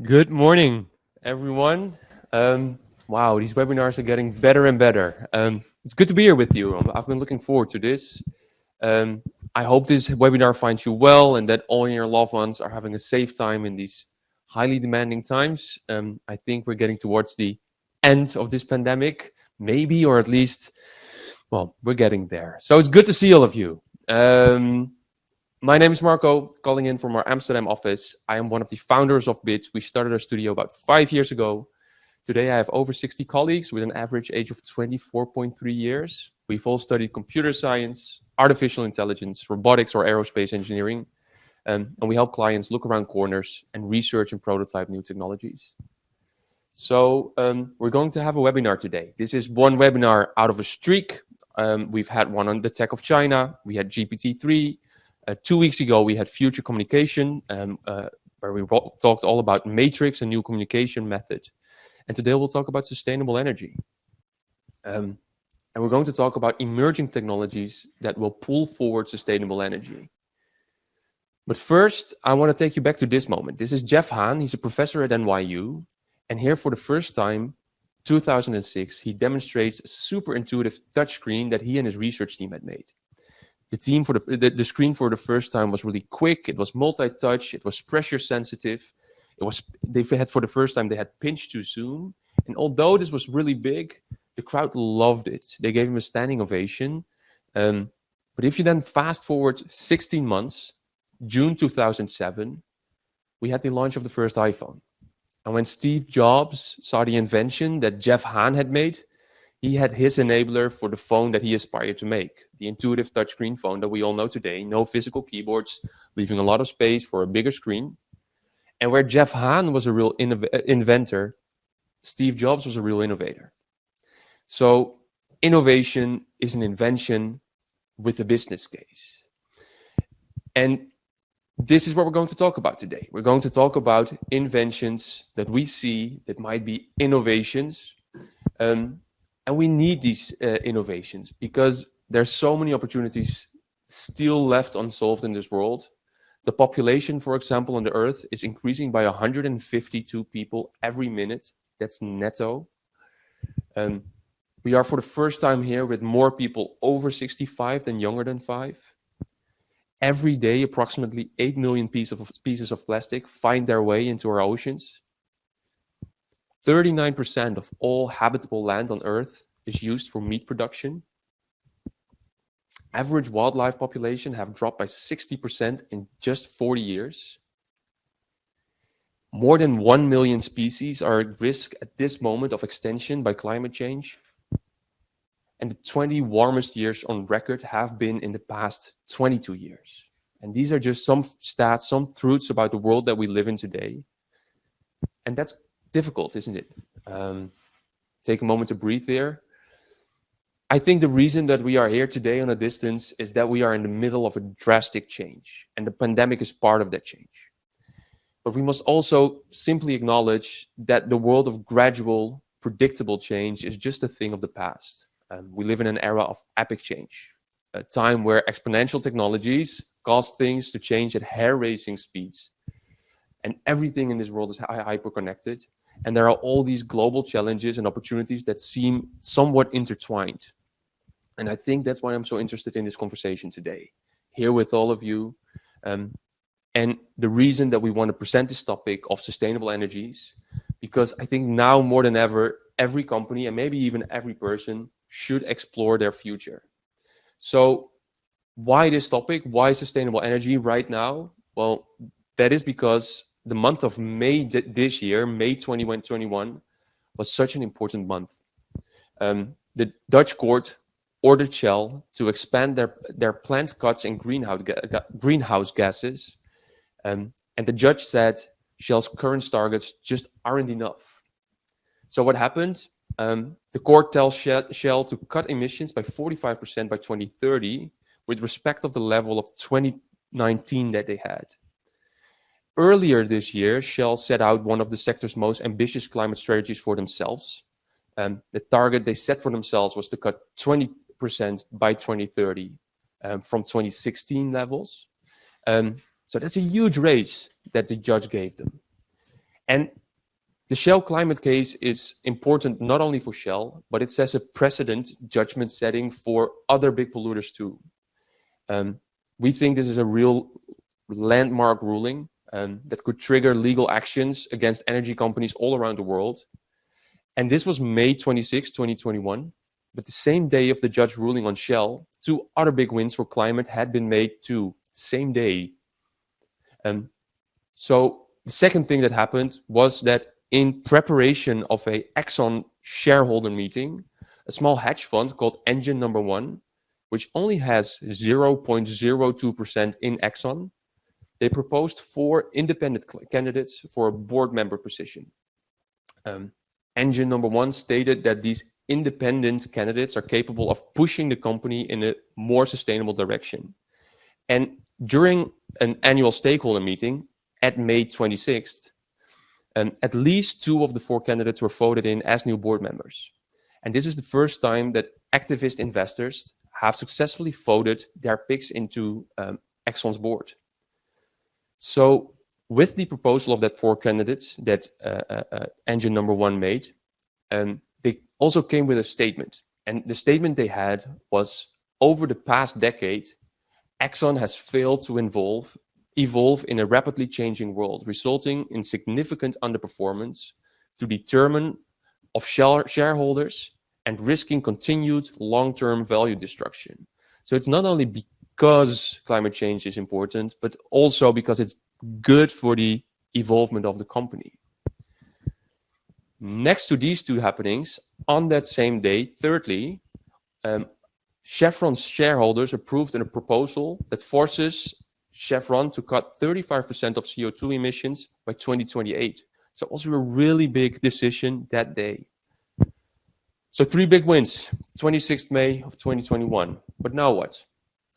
Good morning, everyone. Wow, these webinars are getting better and better. It's good to be here with you. I've been looking forward to this. Um, I hope this webinar finds you well and that all your loved ones are having a safe time in these highly demanding times. I think we're getting towards the end of this pandemic, maybe, or at least, well, we're getting there. So it's good to see all of you. My name is Marco, calling in from our Amsterdam office. I am one of the founders of BIT. We started our studio about 5 years ago. Today, I have over 60 colleagues with an average age of 24.3 years. We've all studied computer science, artificial intelligence, robotics, or aerospace engineering. And we help clients look around corners and research and prototype new technologies. So we're going to have a webinar today. This is one webinar out of a streak. We've had one on the tech of China. We had GPT-3. 2 weeks ago, we had future communication, where we talked all about matrix, a new communication method. And today we'll talk about sustainable energy. And we're going to talk about emerging technologies that will pull forward sustainable energy. But first, I want to take you back to this moment. This is Jeff Hahn. He's a professor at NYU. And here for the first time, 2006, he demonstrates a super intuitive touchscreen that he and his research team had made. The screen for the first time was really quick. It was multi-touch. It was pressure sensitive. For the first time, they had pinch to zoom. And although this was really big, the crowd loved it. They gave him a standing ovation. But if you then fast forward 16 months, June 2007, we had the launch of the first iPhone. And when Steve Jobs saw the invention that Jeff Hahn had made, he had his enabler for the phone that he aspired to make, the intuitive touchscreen phone that we all know today, no physical keyboards, leaving a lot of space for a bigger screen. And where Jeff Hahn was a real inventor, Steve Jobs was a real innovator. So innovation is an invention with a business case. And this is what we're going to talk about today. We're going to talk about inventions that we see that might be innovations. And we need these innovations because there's so many opportunities still left unsolved in this world. The population, for example, on the Earth is increasing by 152 people every minute. That's netto. We are for the first time here with more people over 65 than younger than 5. Every day, approximately 8 million pieces of plastic find their way into our oceans. 39% of all habitable land on Earth is used for meat production. Average wildlife population have dropped by 60% in just 40 years. More than 1 million species are at risk at this moment of extinction by climate change. And the 20 warmest years on record have been in the past 22 years. And these are just some stats, some truths about the world that we live in today. And that's difficult, isn't it? Take a moment to breathe there. I think the reason that we are here today on a distance is that we are in the middle of a drastic change, and the pandemic is part of that change. But we must also simply acknowledge that the world of gradual, predictable change is just a thing of the past. We live in an era of epic change, a time where exponential technologies cause things to change at hair-raising speeds. And everything in this world is hyper-connected. And there are all these global challenges and opportunities that seem somewhat intertwined. And I think that's why I'm so interested in this conversation today, here with all of you. And the reason that we want to present this topic of sustainable energies, because I think now more than ever, every company and maybe even every person should explore their future. So why this topic? Why sustainable energy right now? Well, that is because the month of May this year, May 2021, was such an important month. The Dutch court ordered Shell to expand their planned cuts in greenhouse gases. And the judge said Shell's current targets just aren't enough. So what happened? The court tells Shell to cut emissions by 45% by 2030 with respect of the level of 2019 that they had. Earlier this year, Shell set out one of the sector's most ambitious climate strategies for themselves. The target they set for themselves was to cut 20% by 2030 from 2016 levels. So that's a huge raise that the judge gave them. And the Shell climate case is important not only for Shell, but it sets a precedent judgment setting for other big polluters too. We think this is a real landmark ruling that could trigger legal actions against energy companies all around the world. And this was May 26, 2021. But the same day of the judge ruling on Shell, 2 other big wins for climate had been made too, same day. So the second thing that happened was that in preparation of a Exxon shareholder meeting, a small hedge fund called Engine Number One, which only has 0.02% in Exxon, they proposed 4 independent candidates for a board member position. Engine Number One stated that these independent candidates are capable of pushing the company in a more sustainable direction. And during an annual stakeholder meeting at May 26th, at least 2 of the 4 candidates were voted in as new board members. And this is the first time that activist investors have successfully voted their picks into Exxon's board. So with the proposal of that 4 candidates that Engine Number One made, they also came with a statement. And the statement they had was, over the past decade, Exxon has failed to evolve in a rapidly changing world, resulting in significant underperformance to the detriment of shareholders and risking continued long-term value destruction. So it's not only because climate change is important, but also because it's good for the evolvement of the company. Next to these 2 happenings, on that same day, thirdly, Chevron's shareholders approved a proposal that forces Chevron to cut 35% of CO2 emissions by 2028. So also a really big decision that day. So 3 big wins, 26th May of 2021. But now what?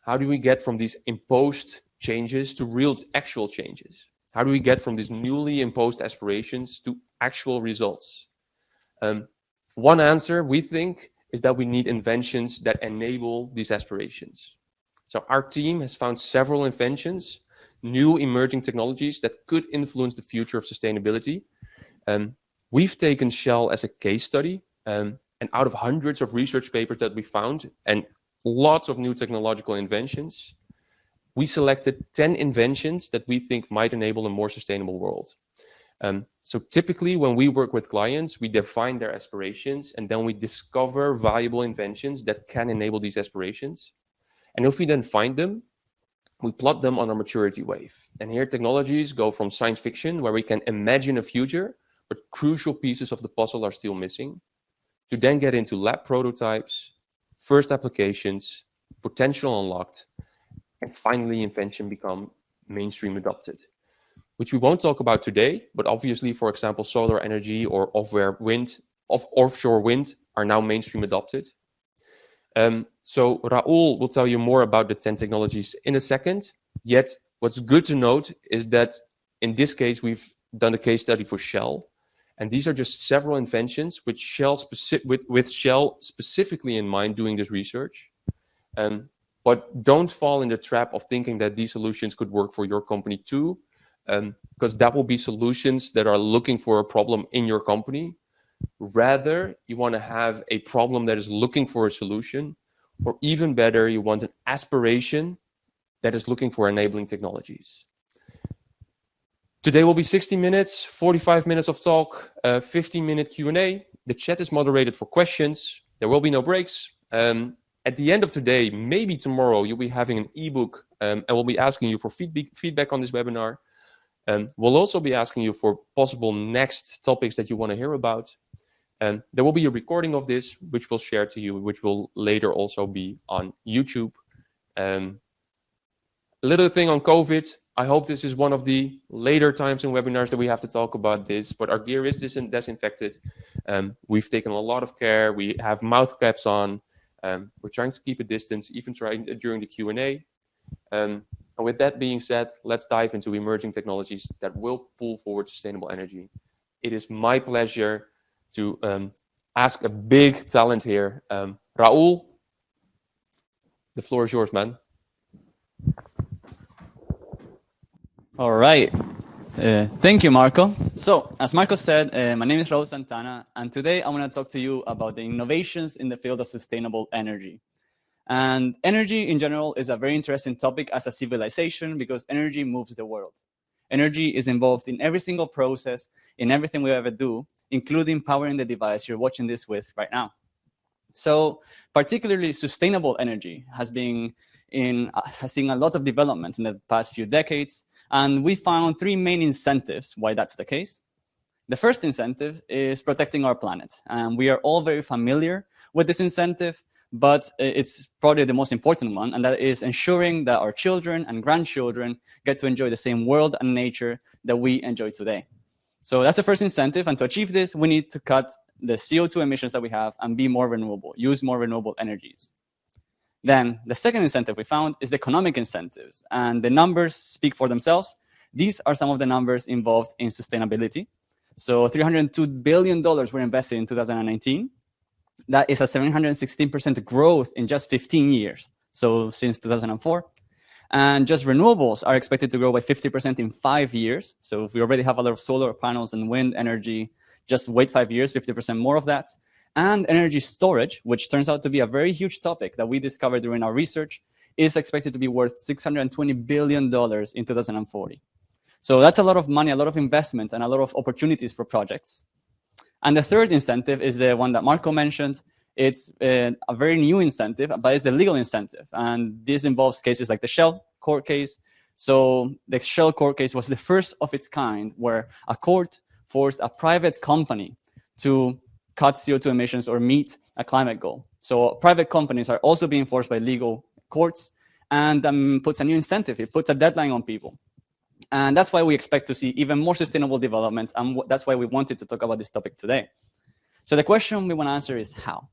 How do we get from these imposed changes to real actual changes? How do we get from these newly imposed aspirations to actual results? One answer, we think, is that we need inventions that enable these aspirations. So our team has found several inventions, new emerging technologies that could influence the future of sustainability. We've taken Shell as a case study, and out of hundreds of research papers that we found and lots of new technological inventions, we selected 10 inventions that we think might enable a more sustainable world. So typically when we work with clients, we define their aspirations and then we discover valuable inventions that can enable these aspirations. And if we then find them, we plot them on our maturity wave. And here technologies go from science fiction, where we can imagine a future, but crucial pieces of the puzzle are still missing, to then get into lab prototypes, first applications, potential unlocked, and finally invention become mainstream adopted, which we won't talk about today, but obviously, for example, solar energy or offshore wind are now mainstream adopted. So Raul will tell you more about the 10 technologies in a second. Yet, what's good to note is that in this case, we've done a case study for Shell. And these are just several inventions with Shell specifically in mind doing this research. But don't fall in the trap of thinking that these solutions could work for your company too, because that will be solutions that are looking for a problem in your company. Rather, you want to have a problem that is looking for a solution, or even better, you want an aspiration that is looking for enabling technologies. Today will be 60 minutes, 45 minutes of talk, 15-minute Q&A. The chat is moderated for questions. There will be no breaks. At the end of today, maybe tomorrow, you'll be having an ebook, and we'll be asking you for feedback on this webinar. We'll also be asking you for possible next topics that you want to hear about. There will be a recording of this, which we'll share to you, which will later also be on YouTube. A little thing on COVID. I hope this is one of the later times in webinars that we have to talk about this, but our gear is disinfected. We've taken a lot of care. We have mouth caps on. We're trying to keep a distance, even during the Q&A. And with that being said, let's dive into emerging technologies that will pull forward sustainable energy. It is my pleasure to ask a big talent here. Raul, the floor is yours, man. All right. Thank you, Marco. So, as Marco said, my name is Raul Santana, and today I want to talk to you about the innovations in the field of sustainable energy. And energy in general is a very interesting topic as a civilization because energy moves the world. Energy is involved in every single process, in everything we ever do, including powering the device you're watching this with right now. So, particularly sustainable energy has seen a lot of development in the past few decades, and we found three main incentives why that's the case. The first incentive is protecting our planet, and we are all very familiar with this incentive, but it's probably the most important one, and that is ensuring that our children and grandchildren get to enjoy the same world and nature that we enjoy today. So that's the first incentive, and to achieve this, we need to cut the CO2 emissions that we have and be more renewable, use more renewable energies. Then the second incentive we found is the economic incentives, and the numbers speak for themselves. These are some of the numbers involved in sustainability. So $302 billion were invested in 2019. That is a 716% growth in just 15 years, so since 2004. And just renewables are expected to grow by 50% in 5 years. So if we already have a lot of solar panels and wind energy, just wait 5 years, 50% more of that. And energy storage, which turns out to be a very huge topic that we discovered during our research, is expected to be worth $620 billion in 2040. So that's a lot of money, a lot of investment, and a lot of opportunities for projects. And the third incentive is the one that Marco mentioned. It's a very new incentive, but it's a legal incentive. And this involves cases like the Shell court case. So the Shell court case was the first of its kind where a court forced a private company to cut CO2 emissions or meet a climate goal. So private companies are also being forced by legal courts, and puts a new incentive. It puts a deadline on people. And that's why we expect to see even more sustainable development, and that's why we wanted to talk about this topic today. So the question we want to answer is how?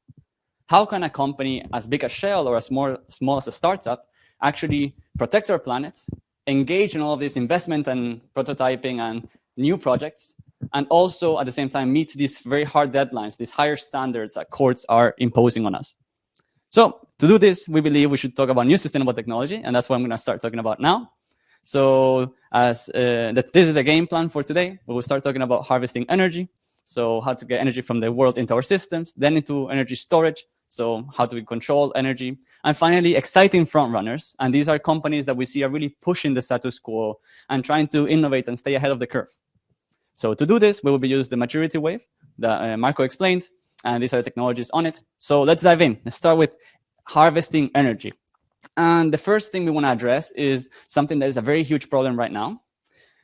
How can a company as big as Shell or as small as a startup actually protect our planet, engage in all of this investment and prototyping and new projects, and also at the same time meet these very hard deadlines, these higher standards that courts are imposing on us? So to do this, we believe we should talk about new sustainable technology, and that's what I'm going to start talking about now. So this is the game plan for today. We will start talking about harvesting energy, so how to get energy from the world into our systems, then into energy storage, so how do we control energy, and finally, exciting front runners. And these are companies that we see are really pushing the status quo and trying to innovate and stay ahead of the curve. So to do this, we will be using the maturity wave that Marco explained, and these are the technologies on it. So let's dive in. Let's start with harvesting energy. And the first thing we want to address is something that is a very huge problem right now,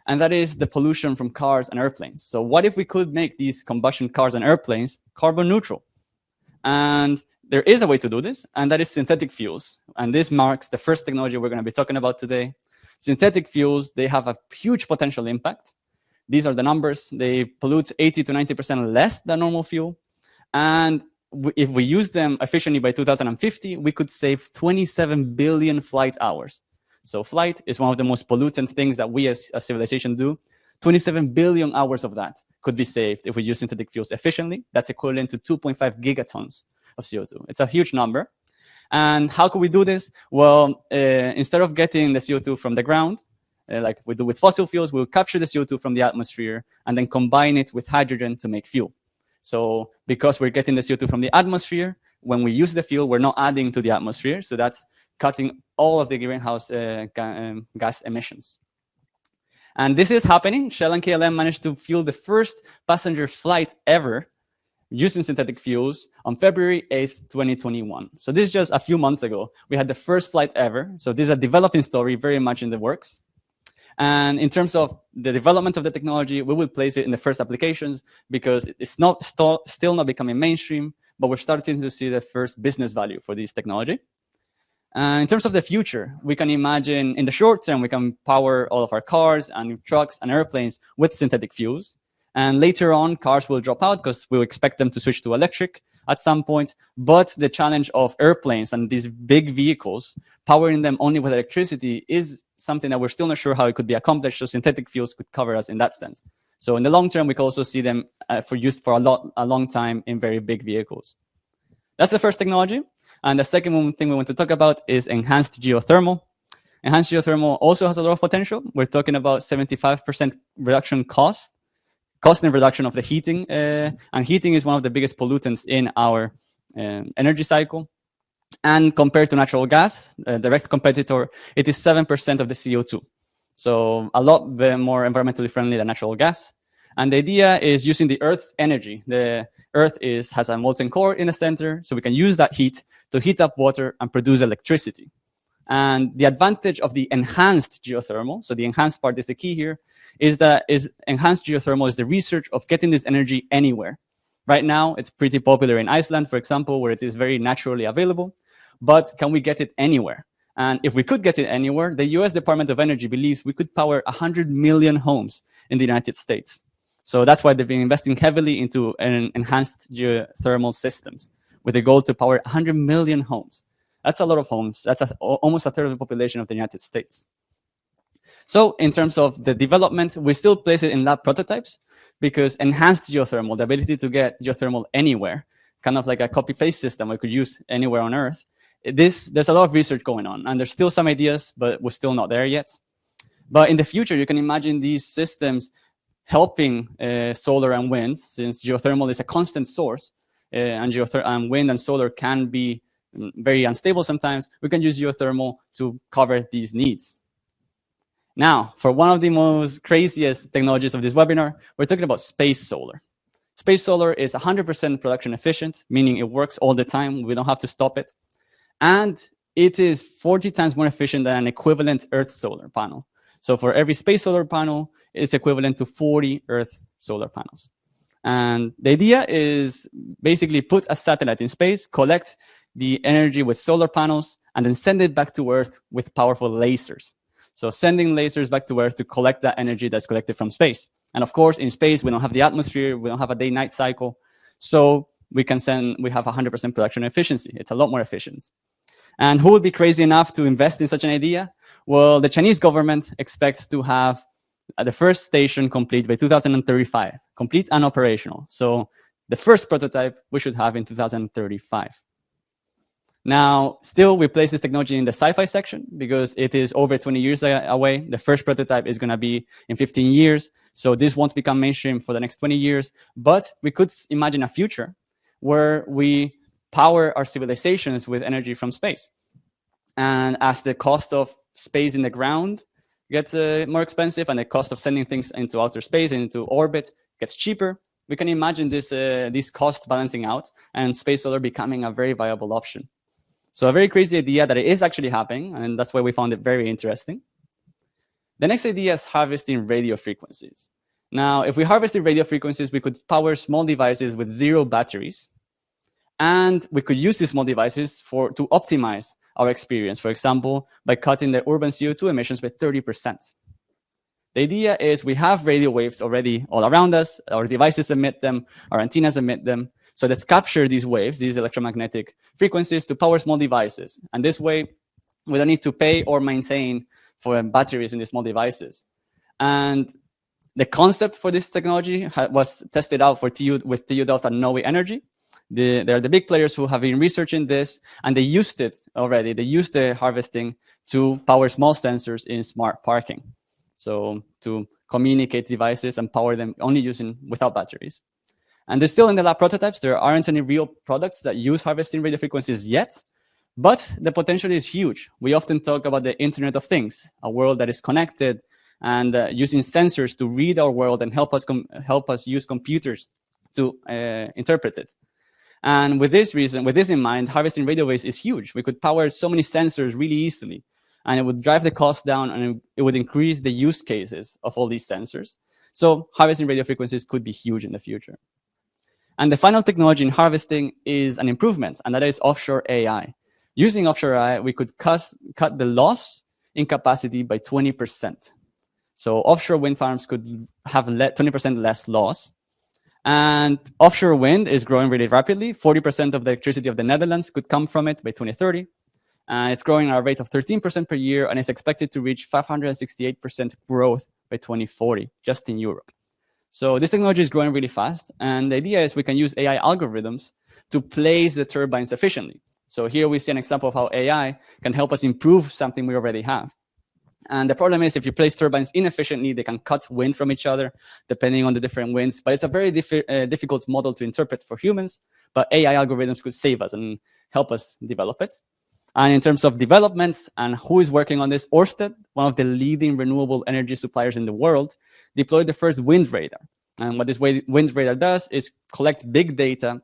and that is the pollution from cars and airplanes. So what if we could make these combustion cars and airplanes carbon neutral? And there is a way to do this, and that is synthetic fuels. And this marks the first technology we're going to be talking about today. Synthetic fuels, they have a huge potential impact. These are the numbers. They pollute 80 to 90% less than normal fuel. And if we use them efficiently by 2050, we could save 27 billion flight hours. So flight is one of the most pollutant things that we as a civilization do. 27 billion hours of that could be saved if we use synthetic fuels efficiently. That's equivalent to 2.5 gigatons of CO2. It's a huge number. And how could we do this? Well, instead of getting the CO2 from the ground, like we do with fossil fuels, we'll capture the CO2 from the atmosphere and then combine it with hydrogen to make fuel. So because we're getting the CO2 from the atmosphere, when we use the fuel, we're not adding to the atmosphere. So that's cutting all of the greenhouse gas emissions. And this is happening. Shell and KLM managed to fuel the first passenger flight ever using synthetic fuels on February 8th, 2021. So this is just a few months ago. We had the first flight ever. So this is a developing story, very much in the works. And in terms of the development of the technology, we will place it in the first applications because it's not still not becoming mainstream, but we're starting to see the first business value for this technology. In terms of the future, we can imagine in the short term, we can power all of our cars and trucks and airplanes with synthetic fuels. And later on, cars will drop out because we'll expect them to switch to electric at some point. But the challenge of airplanes and these big vehicles, powering them only with electricity is something that we're still not sure how it could be accomplished. So synthetic fuels could cover us in that sense. So in the long term, we can also see them for use for a long time in very big vehicles. That's the first technology. And the second thing we want to talk about is enhanced geothermal. Enhanced geothermal also has a lot of potential. We're talking about 75% reduction cost in reduction of the heating. And heating is one of the biggest pollutants in our energy cycle. And compared to natural gas, a direct competitor, it is 7% of the CO2. So a lot more environmentally friendly than natural gas. And the idea is using the Earth's energy. The Earth has a molten core in the center, so we can use that heat to heat up water and produce electricity. And the advantage of the enhanced geothermal, so the enhanced part is the key here, is that enhanced geothermal is the research of getting this energy anywhere. Right now, it's pretty popular in Iceland, for example, where it is very naturally available. But can we get it anywhere? And if we could get it anywhere, the US Department of Energy believes we could power 100 million homes in the United States. So that's why they've been investing heavily into enhanced geothermal systems with the goal to power 100 million homes. That's a lot of homes. That's almost a third of the population of the United States. So in terms of the development, we still place it in lab prototypes because enhanced geothermal, the ability to get geothermal anywhere, kind of like a copy-paste system we could use anywhere on Earth, there's a lot of research going on, and there's still some ideas, but we're still not there yet. But in the future, you can imagine these systems helping solar and wind, since geothermal is a constant source, and wind and solar can be very unstable sometimes. We can use geothermal to cover these needs. Now, for one of the most craziest technologies of this webinar, we're talking about space solar. Space solar is 100% production efficient, meaning it works all the time. We don't have to stop it. And it is 40 times more efficient than an equivalent Earth solar panel. So for every space solar panel, it's equivalent to 40 Earth solar panels. And the idea is basically put a satellite in space, collect the energy with solar panels, and then send it back to Earth with powerful lasers. So sending lasers back to Earth to collect that energy that's collected from space. And of course, in space, we don't have the atmosphere, we don't have a day-night cycle. So we have 100% production efficiency. It's a lot more efficient. And who would be crazy enough to invest in such an idea? Well, the Chinese government expects to have the first station complete by 2035, complete and operational. So the first prototype we should have in 2035. Now, still, we place this technology in the sci-fi section because it is over 20 years away. The first prototype is going to be in 15 years. So this won't become mainstream for the next 20 years. But we could imagine a future where we power our civilizations with energy from space. And as the cost of space in the ground gets more expensive and the cost of sending things into outer space, into orbit, gets cheaper, we can imagine this cost balancing out and space solar becoming a very viable option. So a very crazy idea that it is actually happening, and that's why we found it very interesting. The next idea is harvesting radio frequencies. Now, if we harvested radio frequencies, we could power small devices with 0 batteries, and we could use these small devices to optimize our experience, for example, by cutting the urban CO2 emissions by 30%. The idea is we have radio waves already all around us, our devices emit them, our antennas emit them. So let's capture these waves, these electromagnetic frequencies, to power small devices. And this way, we don't need to pay or maintain for batteries in these small devices. And the concept for this technology was tested out with TU Delta Noe Energy. They're the big players who have been researching this, and they used it already. They used the harvesting to power small sensors in smart parking. So to communicate devices and power them only without batteries. And they're still in the lab prototypes. There aren't any real products that use harvesting radio frequencies yet, but the potential is huge. We often talk about the Internet of Things, a world that is connected and using sensors to read our world and help us use computers to interpret it. And with this in mind, harvesting radio waves is huge. We could power so many sensors really easily, and it would drive the cost down, and it would increase the use cases of all these sensors. So harvesting radio frequencies could be huge in the future. And the final technology in harvesting is an improvement, and that is offshore AI. Using offshore AI, we could cut the loss in capacity by 20%. So offshore wind farms could have 20% less loss. And offshore wind is growing really rapidly. 40% of the electricity of the Netherlands could come from it by 2030. And it's growing at a rate of 13% per year, and it's expected to reach 568% growth by 2040, just in Europe. So this technology is growing really fast, and the idea is we can use AI algorithms to place the turbines efficiently. So here we see an example of how AI can help us improve something we already have. And the problem is if you place turbines inefficiently, they can cut wind from each other depending on the different winds. But it's a very difficult model to interpret for humans. But AI algorithms could save us and help us develop it. And in terms of developments and who is working on this, Ørsted, one of the leading renewable energy suppliers in the world, deployed the first wind radar. And what this wind radar does is collect big data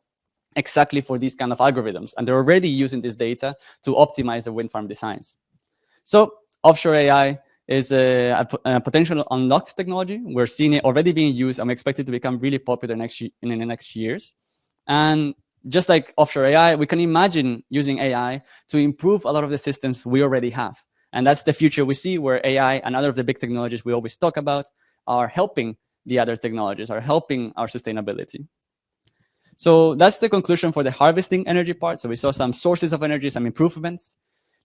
exactly for these kind of algorithms. And they're already using this data to optimize the wind farm designs. So offshore AI is a potential unlocked technology. We're seeing it already being used, and we expect it to become really popular in the next years. And just like offshore AI, we can imagine using AI to improve a lot of the systems we already have. And that's the future we see, where AI and other of the big technologies we always talk about are helping the other technologies, are helping our sustainability. So that's the conclusion for the harvesting energy part. So we saw some sources of energy, some improvements.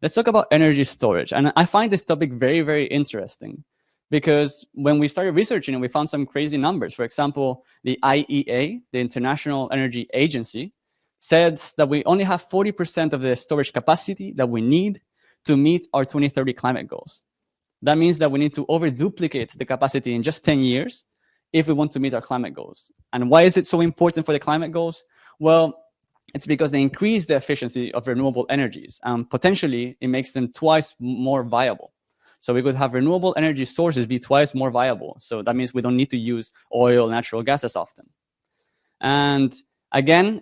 Let's talk about energy storage. And I find this topic very, very interesting, because when we started researching it, we found some crazy numbers. For example, the IEA, the International Energy Agency, says that we only have 40% of the storage capacity that we need to meet our 2030 climate goals. That means that we need to over-duplicate the capacity in just 10 years if we want to meet our climate goals. And why is it so important for the climate goals? Well, it's because they increase the efficiency of renewable energies, and potentially it makes them twice more viable. So we could have renewable energy sources be twice more viable. So that means we don't need to use oil, natural gas as often. And again,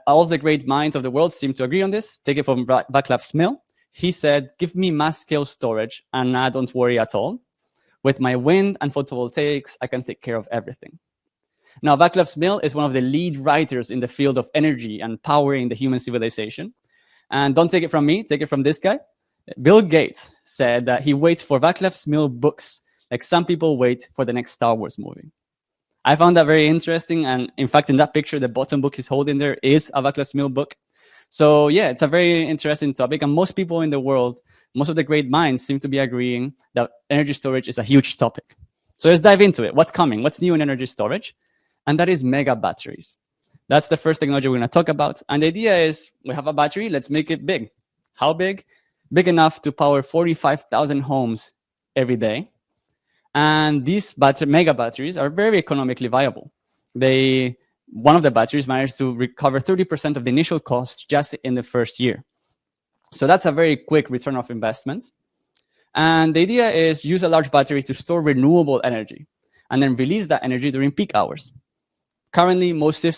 all the great minds of the world seem to agree on this. Take it from Václav Smil. He said, give me mass scale storage and I don't worry at all. With my wind and photovoltaics, I can take care of everything. Now, Václav Smil is one of the lead writers in the field of energy and powering the human civilization. And don't take it from me, take it from this guy. Bill Gates said that he waits for Václav Smil books like some people wait for the next Star Wars movie. I found that very interesting. And in fact, in that picture, the bottom book he's holding there is a Václav Smil book. So yeah, it's a very interesting topic. And most people in the world, most of the great minds seem to be agreeing that energy storage is a huge topic. So let's dive into it. What's coming? What's new in energy storage? And that is mega batteries. That's the first technology we're going to talk about. And the idea is we have a battery, let's make it big. How big? Big enough to power 45,000 homes every day. And these mega batteries are very economically viable. One of the batteries managed to recover 30% of the initial cost just in the first year. So that's a very quick return of investment. And the idea is use a large battery to store renewable energy and then release that energy during peak hours. Currently,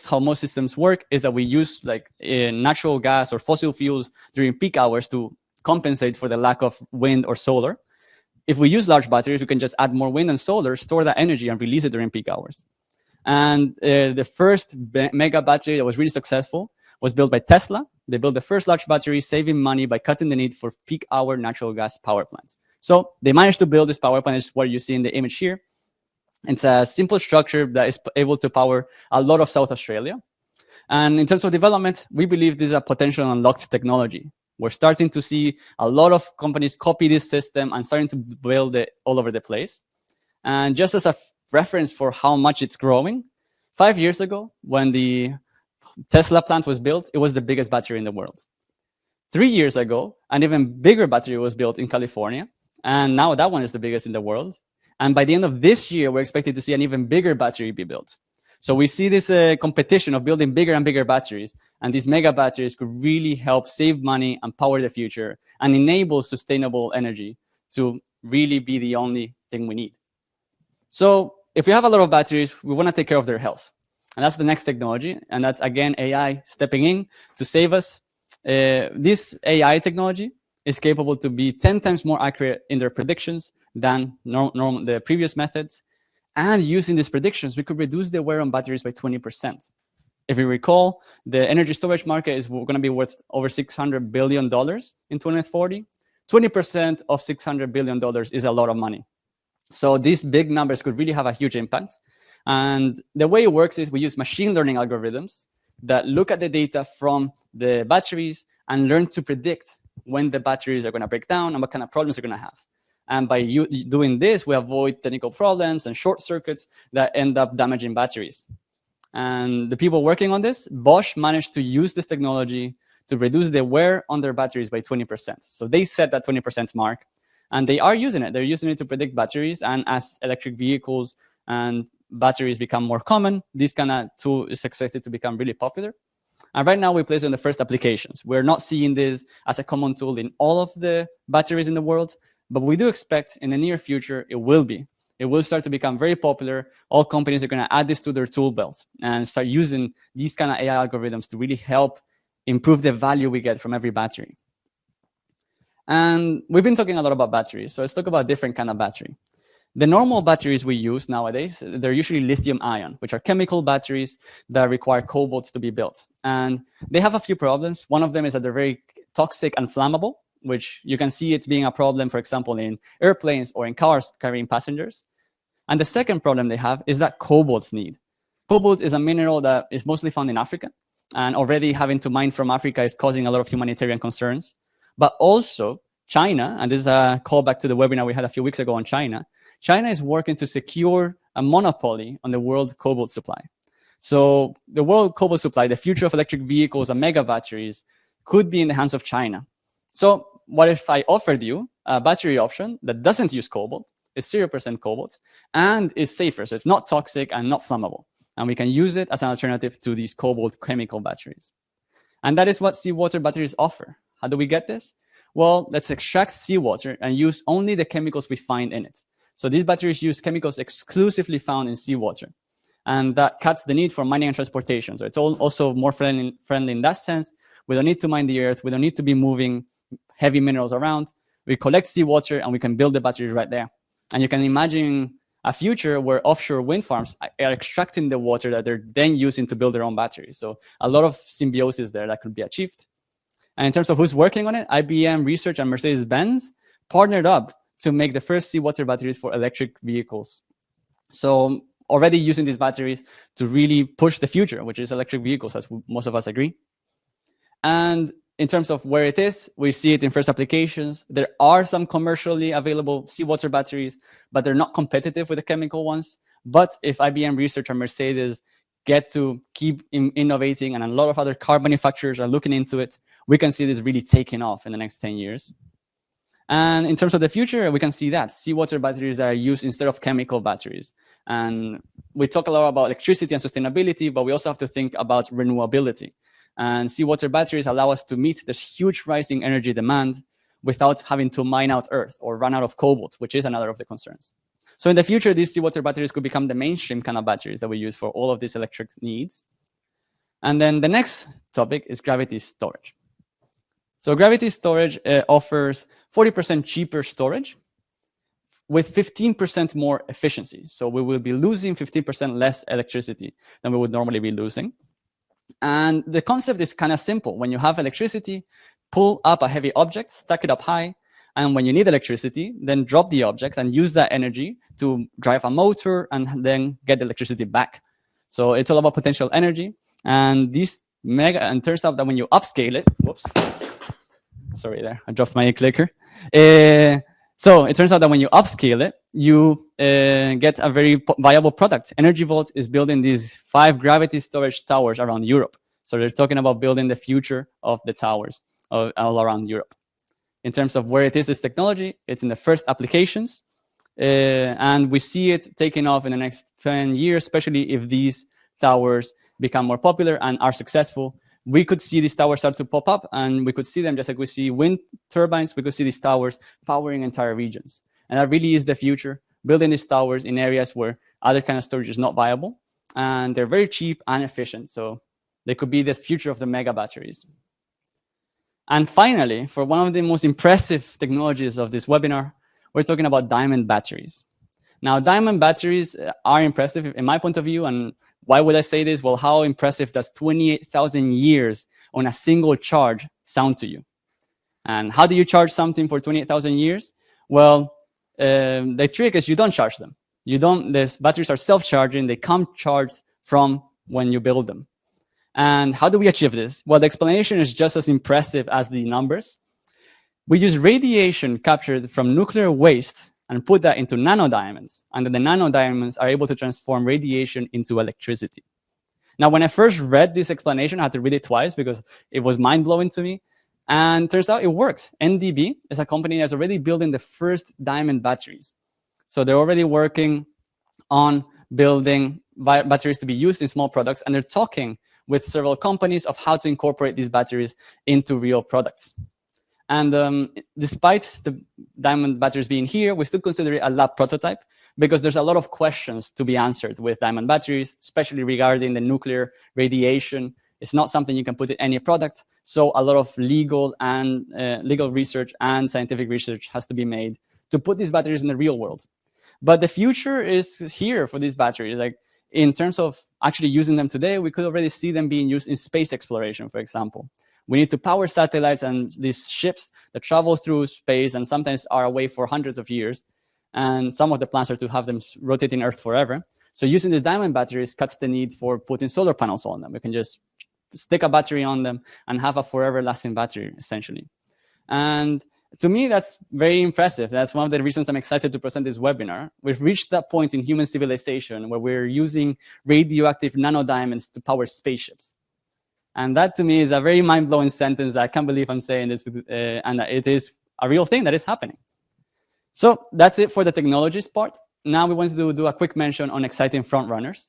how most systems work is that we use natural gas or fossil fuels during peak hours to compensate for the lack of wind or solar. If we use large batteries, we can just add more wind and solar, store that energy, and release it during peak hours. And the first mega battery that was really successful was built by Tesla. They built the first large battery, saving money by cutting the need for peak hour natural gas power plants. So they managed to build this power plant, is what you see in the image here. It's a simple structure that is able to power a lot of South Australia. And in terms of development, we believe this is a potential unlocked technology. We're starting to see a lot of companies copy this system and starting to build it all over the place. And just as a reference for how much it's growing, 5 years ago, when the Tesla plant was built, it was the biggest battery in the world. 3 years ago, an even bigger battery was built in California. And now that one is the biggest in the world. And by the end of this year, we're expected to see an even bigger battery be built. So we see this competition of building bigger and bigger batteries. And these mega batteries could really help save money and power the future and enable sustainable energy to really be the only thing we need. So if we have a lot of batteries, we want to take care of their health. And that's the next technology. And that's, again, AI stepping in to save us. This AI technology is capable to be 10 times more accurate in their predictions than the previous methods. And using these predictions, we could reduce the wear on batteries by 20%. If you recall, the energy storage market is going to be worth over $600 billion in 2040. 20% of $600 billion is a lot of money. So these big numbers could really have a huge impact. And the way it works is we use machine learning algorithms that look at the data from the batteries and learn to predict when the batteries are going to break down and what kind of problems they're going to have. And by doing this, we avoid technical problems and short circuits that end up damaging batteries. And the people working on this, Bosch managed to use this technology to reduce the wear on their batteries by 20%. So they set that 20% mark. And they are using it. They're using it to predict batteries. And as electric vehicles and batteries become more common, this kind of tool is expected to become really popular. And right now we place it in the first applications. We're not seeing this as a common tool in all of the batteries in the world, but we do expect in the near future it will be. It will start to become very popular. All companies are going to add this to their tool belt and start using these kind of AI algorithms to really help improve the value we get from every battery. And we've been talking a lot about batteries, so let's talk about different kind of battery. The normal batteries we use nowadays, they're usually lithium ion, which are chemical batteries that require cobalt to be built. And they have a few problems. One of them is that they're very toxic and flammable, which you can see it being a problem, for example, in airplanes or in cars carrying passengers. And the second problem they have is that cobalt's need. Cobalt is a mineral that is mostly found in Africa, and already having to mine from Africa is causing a lot of humanitarian concerns. But also China, and this is a callback to the webinar we had a few weeks ago on China, China is working to secure a monopoly on the world cobalt supply. So the world cobalt supply, the future of electric vehicles and mega batteries could be in the hands of China. So what if I offered you a battery option that doesn't use cobalt, is 0% cobalt, and is safer, so it's not toxic and not flammable. And we can use it as an alternative to these cobalt chemical batteries. And that is what seawater batteries offer. How do we get this? Well, let's extract seawater and use only the chemicals we find in it. So these batteries use chemicals exclusively found in seawater. And that cuts the need for mining and transportation. So it's also more friendly in that sense. We don't need to mine the earth. We don't need to be moving heavy minerals around. We collect seawater and we can build the batteries right there. And you can imagine a future where offshore wind farms are extracting the water that they're then using to build their own batteries. So a lot of symbiosis there that could be achieved. And in terms of who's working on it, IBM Research and Mercedes-Benz partnered up to make the first seawater batteries for electric vehicles. So already using these batteries to really push the future, which is electric vehicles, as most of us agree. And in terms of where it is, we see it in first applications. There are some commercially available seawater batteries, but they're not competitive with the chemical ones. But if IBM Research and Mercedes get to keep innovating, and a lot of other car manufacturers are looking into it, we can see this really taking off in the next 10 years. And in terms of the future, we can see that seawater batteries are used instead of chemical batteries. And we talk a lot about electricity and sustainability, but we also have to think about renewability. And seawater batteries allow us to meet this huge rising energy demand without having to mine out earth or run out of cobalt, which is another of the concerns. So in the future, these seawater batteries could become the mainstream kind of batteries that we use for all of these electric needs. And then the next topic is gravity storage. So gravity storage offers 40% cheaper storage with 15% more efficiency. So we will be losing 15% less electricity than we would normally be losing. And the concept is kind of simple. When you have electricity, pull up a heavy object, stack it up high, and when you need electricity, then drop the object and use that energy to drive a motor and then get the electricity back. So it's all about potential energy. And and turns out that when you upscale it, whoops, sorry there, I dropped my clicker. So it turns out that when you upscale it, you get a very viable product. Energy Vault is building these 5 gravity storage towers around Europe. So they're talking about building the future of the towers all around Europe. In terms of where it is, this technology, it's in the first applications. And we see it taking off in the next 10 years, especially if these towers become more popular and are successful. We could see these towers start to pop up, and we could see them just like we see wind turbines. We could see these towers powering entire regions. And that really is the future, building these towers in areas where other kind of storage is not viable. And they're very cheap and efficient. So they could be the future of the mega batteries. And finally, for one of the most impressive technologies of this webinar, we're talking about diamond batteries. Now, diamond batteries are impressive in my point of view. And why would I say this? Well, how impressive does 28,000 years on a single charge sound to you? And how do you charge something for 28,000 years? Well, the trick is you don't charge them. These batteries are self-charging. They come charged from when you build them. And how do we achieve this? Well, the explanation is just as impressive as the numbers. We use radiation captured from nuclear waste and put that into nanodiamonds. And then the nanodiamonds are able to transform radiation into electricity. Now, when I first read this explanation, I had to read it twice because it was mind-blowing to me. And turns out it works. NDB is a company that's already building the first diamond batteries. So they're already working on building batteries to be used in small products, and they're talking with several companies of how to incorporate these batteries into real products. And despite the diamond batteries being here, we still consider it a lab prototype because there's a lot of questions to be answered with diamond batteries, especially regarding the nuclear radiation. It's not something you can put in any product. So a lot of legal research and scientific research has to be made to put these batteries in the real world. But the future is here for these batteries. Like in terms of actually using them today, we could already see them being used in space exploration, for example. We need to power satellites and these ships that travel through space and sometimes are away for hundreds of years. And some of the plans are to have them rotating Earth forever. So using the diamond batteries cuts the need for putting solar panels on them. We can just stick a battery on them and have a forever lasting battery, essentially. And to me, that's very impressive. That's one of the reasons I'm excited to present this webinar. We've reached that point in human civilization where we're using radioactive nanodiamonds to power spaceships. And that to me is a very mind-blowing sentence. I can't believe I'm saying this, and it is a real thing that is happening. So that's it for the technologies part. Now we want to do a quick mention on exciting frontrunners.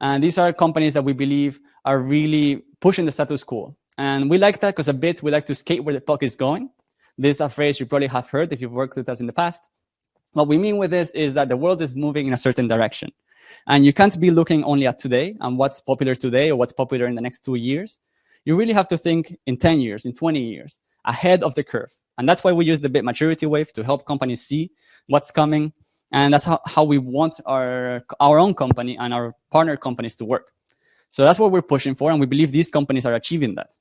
And these are companies that we believe are really pushing the status quo. And we like that because we like to skate where the puck is going. This is a phrase you probably have heard if you've worked with us in the past. What we mean with this is that the world is moving in a certain direction. And you can't be looking only at today and what's popular today or what's popular in the next 2 years. You really have to think in 10 years, in 20 years, ahead of the curve. And that's why we use the bit maturity wave to help companies see what's coming. And that's how we want our own company and our partner companies to work. So that's what we're pushing for. And we believe these companies are achieving that.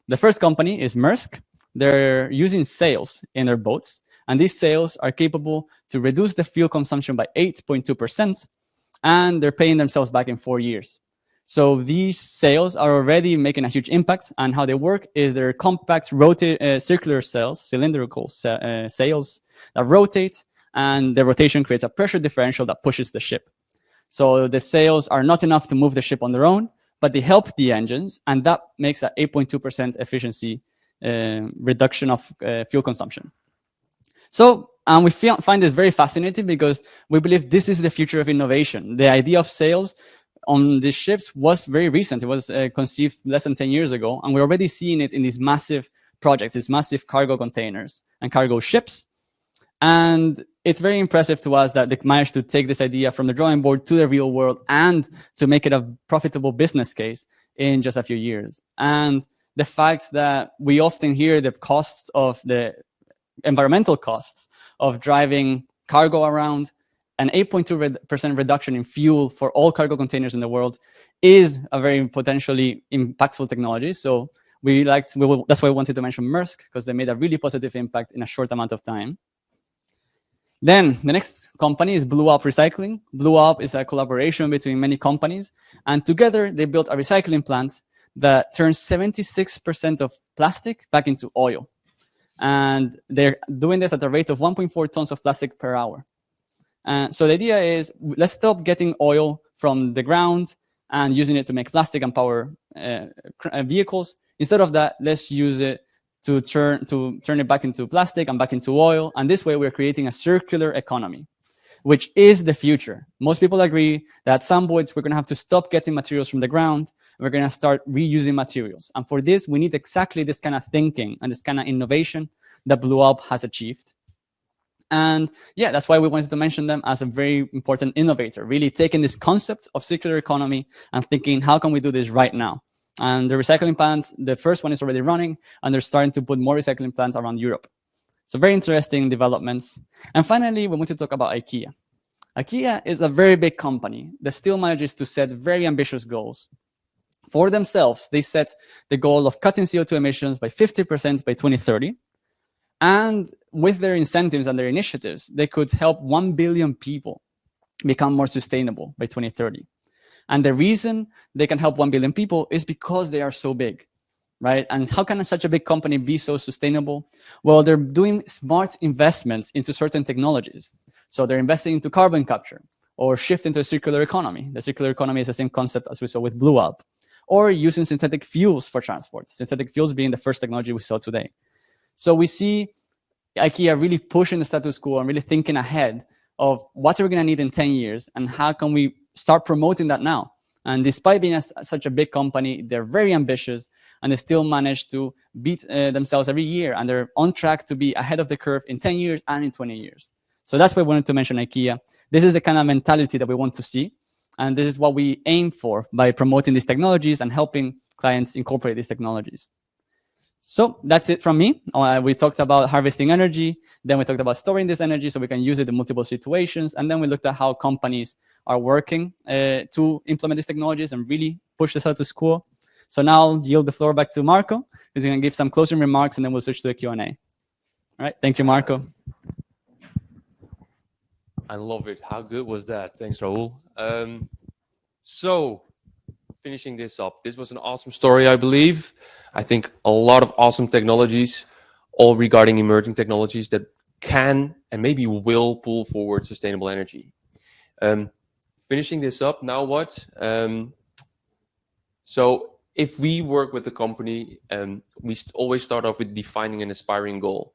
The first company is Maersk. They're using sails in their boats. And these sails are capable to reduce the fuel consumption by 8.2%. And they're paying themselves back in 4 years. So these sails are already making a huge impact. And how they work is they're compact, circular sails, cylindrical sails that rotate. And the rotation creates a pressure differential that pushes the ship. So the sails are not enough to move the ship on their own, but they help the engines. And that makes an 8.2% efficiency reduction of fuel consumption. So we find this very fascinating because we believe this is the future of innovation. The idea of sails on these ships was very recent. It was conceived less than 10 years ago. And we're already seeing it in these massive projects, these massive cargo containers and cargo ships. And it's very impressive to us that they managed to take this idea from the drawing board to the real world and to make it a profitable business case in just a few years. And the fact that we often hear the costs of the environmental costs of driving cargo around, an 8.2% reduction in fuel for all cargo containers in the world is a very potentially impactful technology. So that's why we wanted to mention Maersk, because they made a really positive impact in a short amount of time. Then the next company is Blue Up Recycling. Blue Up is a collaboration between many companies, and together they built a recycling plant that turns 76% of plastic back into oil. And they're doing this at a rate of 1.4 tons of plastic per hour. So the idea is, let's stop getting oil from the ground and using it to make plastic and power vehicles. Instead of that, let's use it to turn it back into plastic and back into oil. And this way, we're creating a circular economy, which is the future. Most people agree that at some point, we're going to have to stop getting materials from the ground. We're going to start reusing materials. And for this, we need exactly this kind of thinking and this kind of innovation that Blue Up has achieved. And yeah, that's why we wanted to mention them as a very important innovator, really taking this concept of circular economy and thinking, how can we do this right now? And the recycling plants, the first one is already running, and they're starting to put more recycling plants around Europe. So very interesting developments. And finally, we want to talk about IKEA. IKEA is a very big company that still manages to set very ambitious goals. For themselves, they set the goal of cutting CO2 emissions by 50% by 2030. And with their incentives and their initiatives, they could help 1 billion people become more sustainable by 2030. And the reason they can help 1 billion people is because they are so big, right? And how can such a big company be so sustainable? Well, they're doing smart investments into certain technologies. So they're investing into carbon capture or shift into a circular economy. The circular economy is the same concept as we saw with Blue Up. or using synthetic fuels for transport, synthetic fuels being the first technology we saw today. So we see IKEA really pushing the status quo and really thinking ahead of what are we going to need in 10 years and how can we start promoting that now. And despite being such a big company, they're very ambitious and they still manage to beat themselves every year. And they're on track to be ahead of the curve in 10 years and in 20 years. So that's why I wanted to mention IKEA. This is the kind of mentality that we want to see. And this is what we aim for by promoting these technologies and helping clients incorporate these technologies. So that's it from me. We talked about harvesting energy. Then we talked about storing this energy so we can use it in multiple situations. And then we looked at how companies are working to implement these technologies and really push the status quo. So now I'll yield the floor back to Marco, who's going to give some closing remarks, and then we'll switch to a Q&A. All right. Thank you, Marco. I love it. How good was that? Thanks, Raul. So, finishing this up, this was an awesome story, I believe. I think a lot of awesome technologies, all regarding emerging technologies that can and maybe will pull forward sustainable energy. Finishing this up, now what? So, if we work with the company, we always start off with defining an aspiring goal.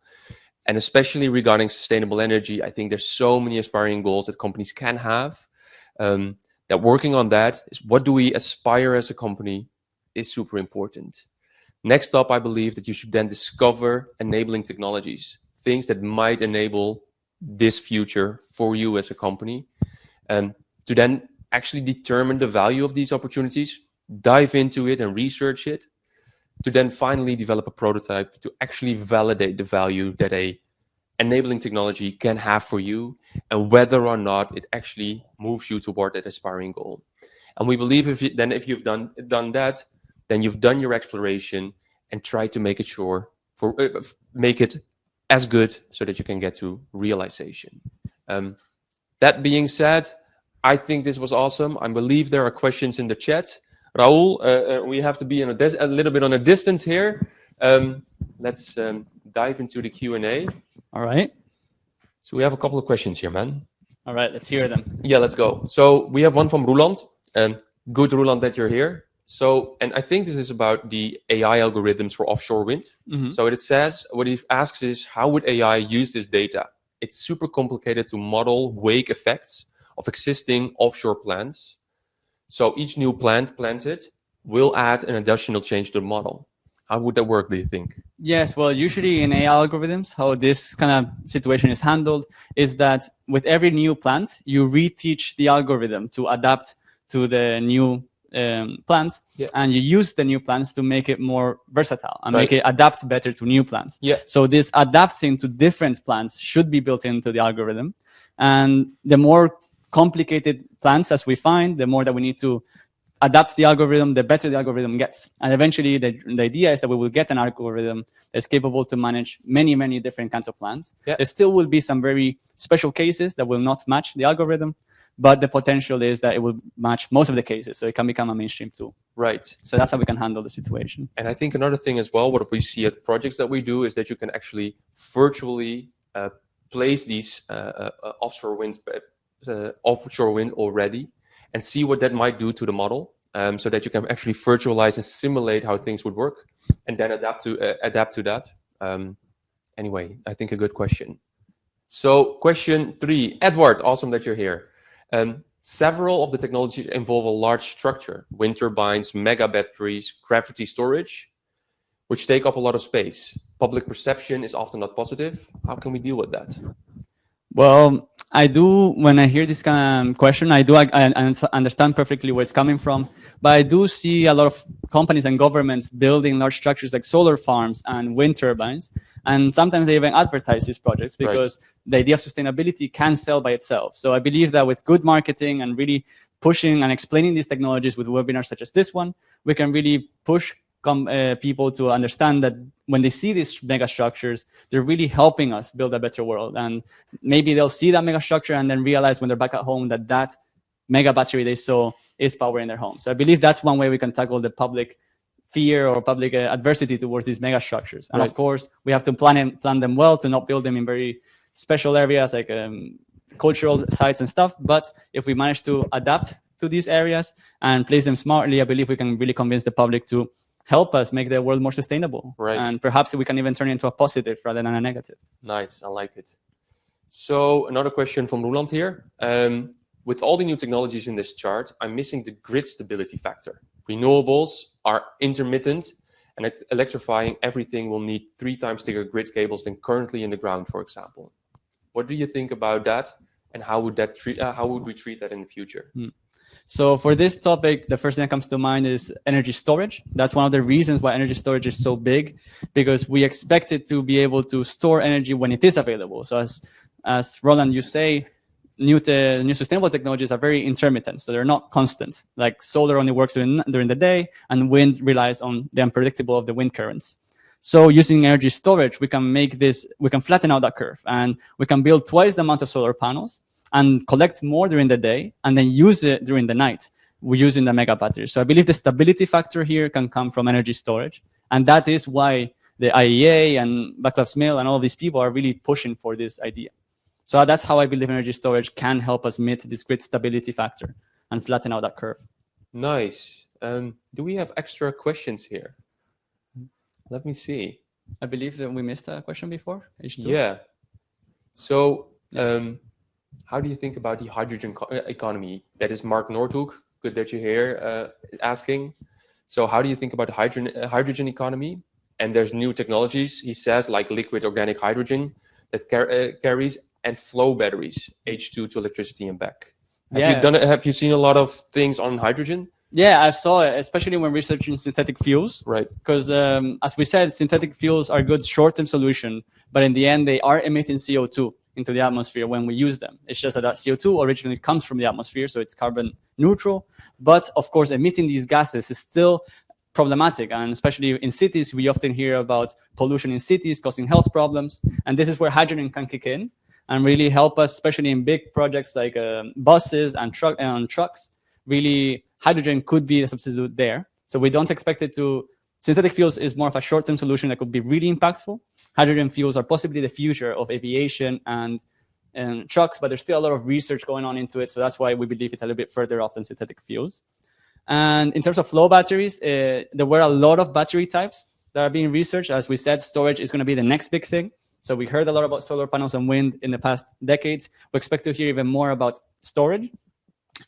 And especially regarding sustainable energy, I think there's so many aspiring goals that companies can have. That working on that is what do we aspire as a company is super important. Next up, I believe that you should then discover enabling technologies, things that might enable this future for you as a company. To then actually determine the value of these opportunities, dive into it and research it, to then finally develop a prototype to actually validate the value that a enabling technology can have for you and whether or not it actually moves you toward that aspiring goal. And we believe if you've done that, then you've done your exploration and try to make it make it as good so that you can get to realization. That being said, I think this was awesome. I believe there are questions in the chat. Raul, we have to be a little bit on a distance here. Let's dive into the Q&A. All right. So we have a couple of questions here, man. All right, let's hear them. Yeah, let's go. So we have one from Roland. Good, Roland, that you're here. So, and I think this is about the AI algorithms for offshore wind. Mm-hmm. So it says, what he asks is, how would AI use this data? It's super complicated to model wake effects of existing offshore plants. So each new plant planted will add an additional change to the model. How would that work, do you think? Yes, well, usually in AI algorithms, how this kind of situation is handled is that with every new plant, you reteach the algorithm to adapt to the new plants, and you use the new plants to make it more versatile and make it adapt better to new plants. So this adapting to different plants should be built into the algorithm. And the more complicated plants as we find, the more that we need to adapt the algorithm, the better the algorithm gets. And eventually the idea is that we will get an algorithm that's capable to manage many, many different kinds of plants. There still will be some very special cases that will not match the algorithm, but the potential is that it will match most of the cases. So it can become a mainstream tool. Right. So that's how we can handle the situation. And I think another thing as well, what we see at projects that we do is that you can actually virtually place these offshore wind already and see what that might do to the model, so that you can actually virtualize and simulate how things would work and then adapt to that. Anyway, I think a good question. So question 3, Edward, awesome that you're here. Several of the technologies involve a large structure, wind turbines, mega batteries, gravity storage, which take up a lot of space. Public perception is often not positive. How can we deal with that? Well, I do, when I hear this kind of question, I understand perfectly where it's coming from, but I do see a lot of companies and governments building large structures like solar farms and wind turbines, and sometimes they even advertise these projects because the idea of sustainability can sell by itself. So I believe that with good marketing and really pushing and explaining these technologies with webinars such as this one, we can really push people to understand that when they see these mega structures, they're really helping us build a better world. And maybe they'll see that mega structure and then realize when they're back at home that mega battery they saw is powering their home. So I believe that's one way we can tackle the public fear or public adversity towards these mega structures. And of course, we have to plan them well to not build them in very special areas like cultural sites and stuff. But if we manage to adapt to these areas and place them smartly, I believe we can really convince the public to help us make the world more sustainable. Right. And perhaps we can even turn it into a positive rather than a negative. Nice, I like it. So another question from Roland here. With all the new technologies in this chart, I'm missing the grid stability factor. Renewables are intermittent, and electrifying everything will need 3 times thicker grid cables than currently in the ground, for example. What do you think about that, and how would we treat that in the future? So for this topic, the first thing that comes to mind is energy storage. That's one of the reasons why energy storage is so big, because we expect it to be able to store energy when it is available. So as Roland, you say, new sustainable technologies are very intermittent, so they're not constant. Like solar only works during the day, and wind relies on the unpredictable of the wind currents. So using energy storage, we can flatten out that curve, and we can build twice the amount of solar panels and collect more during the day, and then use it during the night. We're using the mega batteries. So I believe the stability factor here can come from energy storage, and that is why the IEA and Václav Smil and all of these people are really pushing for this idea. So that's how I believe energy storage can help us meet this grid stability factor and flatten out that curve. Nice. Do we have extra questions here? Let me see. I believe that we missed a question before. H2. Yeah. So how do you think about the hydrogen economy? That is Mark Noordhoek. Good that you're here asking. So how do you think about the hydrogen economy? And there's new technologies, he says, like liquid organic hydrogen that carries, and flow batteries, H2 to electricity and back. Have you seen a lot of things on hydrogen? Yeah, I saw it, especially when researching synthetic fuels. Right. Because as we said, synthetic fuels are a good short-term solution, but in the end, they are emitting CO2 into the atmosphere when we use them. It's just that CO2 originally comes from the atmosphere, so it's carbon neutral. But of course, emitting these gases is still problematic, and especially in cities, we often hear about pollution in cities causing health problems, and this is where hydrogen can kick in and really help us, especially in big projects like buses and trucks. Really, hydrogen could be the substitute there. So we don't expect it to. Synthetic fuels is more of a short-term solution that could be really impactful. Hydrogen fuels are possibly the future of aviation and trucks, but there's still a lot of research going on into it. So that's why we believe it's a little bit further off than synthetic fuels. And in terms of flow batteries, there were a lot of battery types that are being researched. As we said, storage is going to be the next big thing. So we heard a lot about solar panels and wind in the past decades. We expect to hear even more about storage.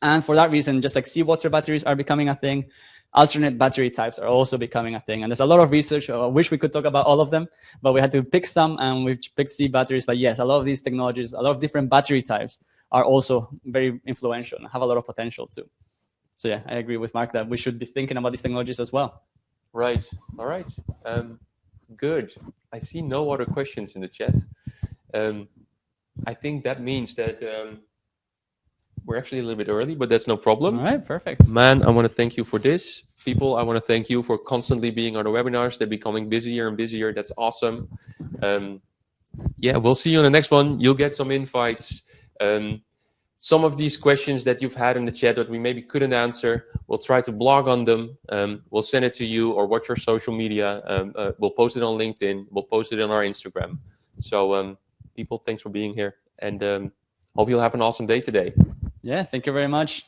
And for that reason, just like seawater batteries are becoming a thing, alternate battery types are also becoming a thing. And there's a lot of research. I wish we could talk about all of them, but we had to pick some, and we've picked sea batteries. But yes, a lot of these technologies, a lot of different battery types are also very influential and have a lot of potential too. So yeah, I agree with Mark that we should be thinking about these technologies as well. Right. All right. Good. I see no other questions in the chat. I think that means that we're actually a little bit early, but that's no problem. All right, perfect. Man, I want to thank you for this. People, I want to thank you for constantly being on the webinars. They're becoming busier and busier. That's awesome. Yeah, we'll see you on the next one. You'll get some invites. Some of these questions that you've had in the chat that we maybe couldn't answer, we'll try to blog on them. We'll send it to you, or watch our social media. We'll post it on LinkedIn. We'll post it on our Instagram. So people, thanks for being here. And hope you'll have an awesome day today. Yeah, thank you very much.